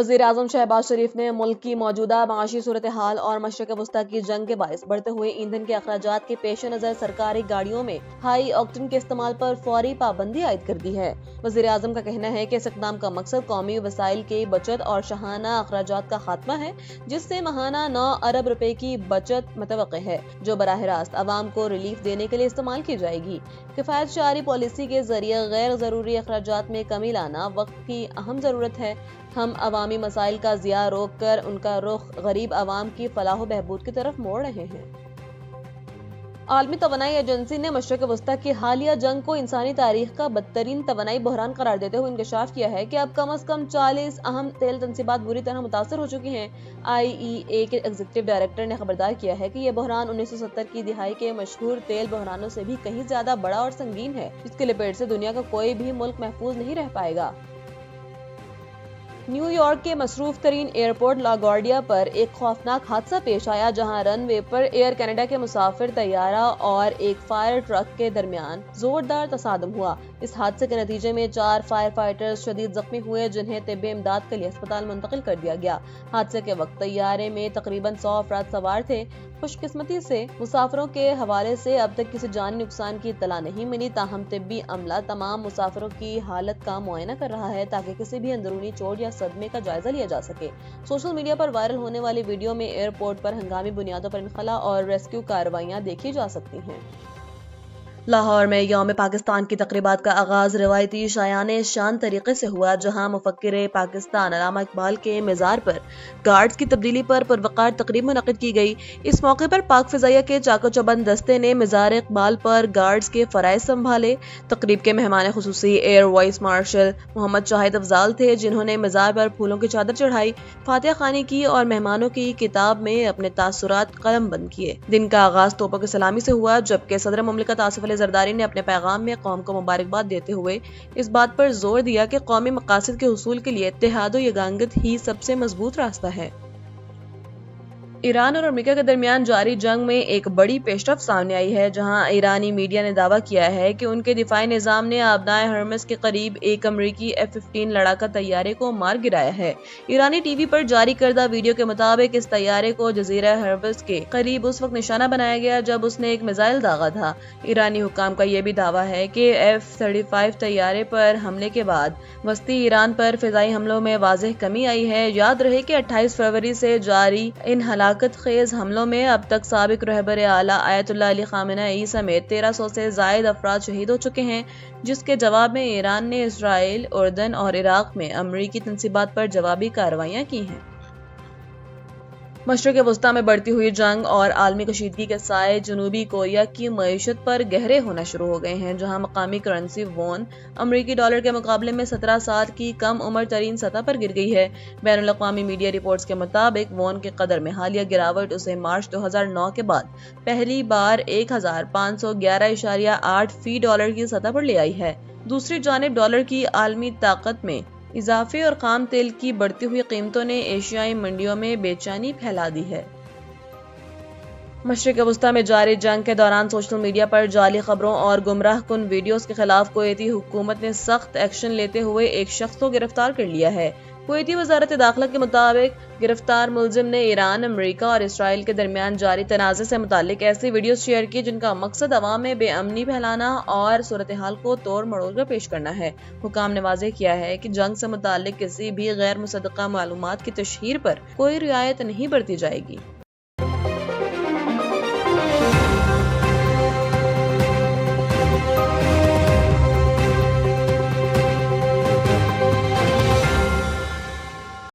وزیر اعظم شہباز شریف نے ملک کی موجودہ معاشی صورتحال اور مشرق وسطیٰ کی جنگ کے باعث بڑھتے ہوئے ایندھن کے اخراجات کے پیش نظر سرکاری گاڑیوں میں ہائی آکٹین کے استعمال پر فوری پابندی عائد کر دی ہے۔ وزیر اعظم کا کہنا ہے کہ اس اقدام کا مقصد قومی وسائل کی بچت اور شاہانہ اخراجات کا خاتمہ ہے، جس سے ماہانہ 9 ارب روپے کی بچت متوقع ہے، جو براہ راست عوام کو ریلیف دینے کے لیے استعمال کی جائے گی۔ کفایت شعاری پالیسی کے ذریعے غیر ضروری اخراجات میں کمی لانا وقت کی اہم ضرورت ہے۔ ہم عوامی مسائل کا ضیاع روک کر ان کا رخ غریب عوام کی فلاح و بہبود کی طرف موڑ رہے ہیں۔ عالمی توانائی ایجنسی نے مشرق وسطیٰ کی حالیہ جنگ کو انسانی تاریخ کا بدترین توانائی بحران قرار دیتے ہوئے انکشاف کیا ہے کہ اب کم از کم 40 اہم تیل تنصیبات بری طرح متاثر ہو چکی ہیں۔ IEA کے ایگزیکٹو ڈائریکٹر نے خبردار کیا ہے کہ یہ بحران 1970 کی دہائی کے مشہور تیل بحرانوں سے بھی کہیں زیادہ بڑا اور سنگین ہے، جس کی لپیٹ سے دنیا کا کوئی بھی ملک محفوظ نہیں رہ پائے گا۔ نیو یارک کے مصروف ترین ایئرپورٹ لاگوارڈیا پر ایک خوفناک حادثہ پیش آیا، جہاں رن وے پر ایئر کینیڈا کے مسافر طیارہ اور ایک فائر ٹرک کے درمیان زوردار تصادم ہوا۔ اس حادثے کے نتیجے میں 4 فائر فائٹرز شدید زخمی ہوئے، جنہیں طبی امداد کے لیے اسپتال منتقل کر دیا گیا۔ حادثے کے وقت طیارے میں تقریباً 100 افراد سوار تھے۔ خوش قسمتی سے مسافروں کے حوالے سے اب تک کسی جانی نقصان کی اطلاع نہیں ملی، تاہم طبی عملہ تمام مسافروں کی حالت کا معائنہ کر رہا ہے تاکہ کسی بھی اندرونی چوٹ یا صدمے کا جائزہ لیا جا سکے۔ سوشل میڈیا پر وائرل ہونے والی ویڈیو میں ایئرپورٹ پر ہنگامی بنیادوں پر انخلا اور ریسکیو کارروائیاں دیکھی جا سکتی ہیں۔ لاہور میں یوم پاکستان کی تقریبات کا آغاز روایتی شایان شان طریقے سے ہوا، جہاں مفکر پاکستان علامہ اقبال کے مزار پر گارڈز کی تبدیلی پر پروقار تقریب منعقد کی گئی۔ اس موقع پر پاک فضائیہ کے چاق و چوبند دستے نے مزار اقبال پر گارڈز کے فرائض سنبھالے۔ تقریب کے مہمان خصوصی ایئر وائس مارشل محمد شاہد افضال تھے، جنہوں نے مزار پر پھولوں کی چادر چڑھائی، فاتحہ خوانی کی اور مہمانوں کی کتاب میں اپنے تاثرات قلم بند کیے۔ دن کا آغاز توپوں کی سلامی سے ہوا، جبکہ صدر مملکت آصف علی زرداری نے اپنے پیغام میں قوم کو مبارکباد دیتے ہوئے اس بات پر زور دیا کہ قومی مقاصد کے حصول کے لیے اتحاد و یگانگت ہی سب سے مضبوط راستہ ہے۔ ایران اور امریکہ کے درمیان جاری جنگ میں ایک بڑی پیش رفت سامنے آئی ہے، جہاں ایرانی میڈیا نے دعویٰ کیا ہے کہ ان کے دفاعی نظام نے آبنائے ہرمز کے قریب ایک امریکی F-15 لڑاکا طیارے کو مار گرایا ہے۔ ایرانی ٹی وی پر جاری کردہ ویڈیو کے مطابق اس طیارے کو جزیرہ ہرمز کے قریب اس وقت نشانہ بنایا گیا جب اس نے ایک میزائل داغا تھا۔ ایرانی حکام کا یہ بھی دعویٰ ہے کہ F-35 طیارے پر حملے کے بعد وسطی ایران پر فضائی حملوں میں واضح کمی آئی ہے۔ یاد رہے کہ 28 فروری سے جاری ان ہلاکت خیز حملوں میں اب تک سابق رہبر اعلیٰ آیت اللہ علی خامنہ ای سمیت 1300 سے زائد افراد شہید ہو چکے ہیں، جس کے جواب میں ایران نے اسرائیل، اردن اور عراق میں امریکی تنصیبات پر جوابی کارروائیاں کی ہیں۔ مشرق وسطیٰ میں بڑھتی ہوئی جنگ اور عالمی کشیدگی کے سائے جنوبی کوریا کی معیشت پر گہرے ہونا شروع ہو گئے ہیں، جہاں مقامی کرنسی وون امریکی ڈالر کے مقابلے میں 17 سال کی کم عمر ترین سطح پر گر گئی ہے۔ بین الاقوامی میڈیا رپورٹس کے مطابق وون کے قدر میں حالیہ گراوٹ اسے مارچ 2009 کے بعد پہلی بار 1511.8 فی ڈالر کی سطح پر لے آئی ہے۔ دوسری جانب ڈالر کی عالمی طاقت میں اضافے اور خام تیل کی بڑھتی ہوئی قیمتوں نے ایشیائی منڈیوں میں بے چینی پھیلا دی ہے۔ مشرق وسطیٰ میں جاری جنگ کے دوران سوشل میڈیا پر جعلی خبروں اور گمراہ کن ویڈیوز کے خلاف کویتی حکومت نے سخت ایکشن لیتے ہوئے ایک شخص کو گرفتار کر لیا ہے۔ کویتی وزارت داخلہ کے مطابق گرفتار ملزم نے ایران، امریکہ اور اسرائیل کے درمیان جاری تنازع سے متعلق ایسی ویڈیوز شیئر کی جن کا مقصد عوام میں بے امنی پھیلانا اور صورتحال کو توڑ مڑوڑ کر پیش کرنا ہے۔ حکام نے واضح کیا ہے کہ جنگ سے متعلق کسی بھی غیر مصدقہ معلومات کی تشہیر پر کوئی رعایت نہیں برتی جائے گی۔